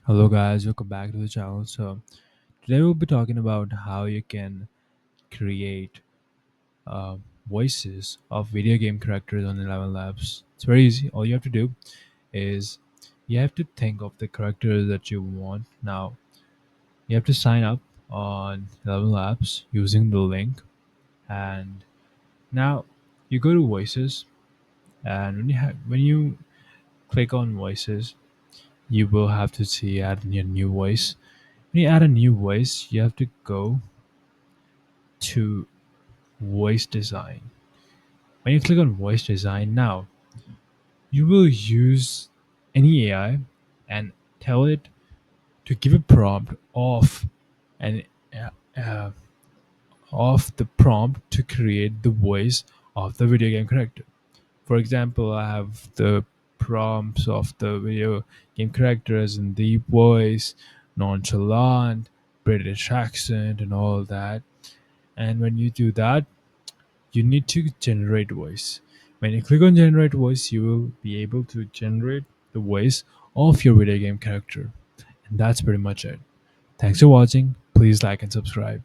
Hello, guys, welcome back to the channel. So, today we'll be talking about how you can create uh, voices of video game characters on ElevenLabs. It's very easy. All you have to do is you have to think of the characters that you want. Now, you have to sign up on ElevenLabs using the link, and now you go to voices, and when you click on voices, you will have to see add a new voice. When you add a new voice, you have to go to voice design. When you click on voice design now, you will use any AI and tell it to give a prompt and uh, uh, of the prompt to create the voice of the video game character. For example, I have the prompts of the video game characters in deep voice, nonchalant, British accent, and all that. And when you do that, you need to generate voice. When you click on generate voice, you will be able to generate the voice of your video game character. And that's pretty much it. Thanks for watching. Please like and subscribe.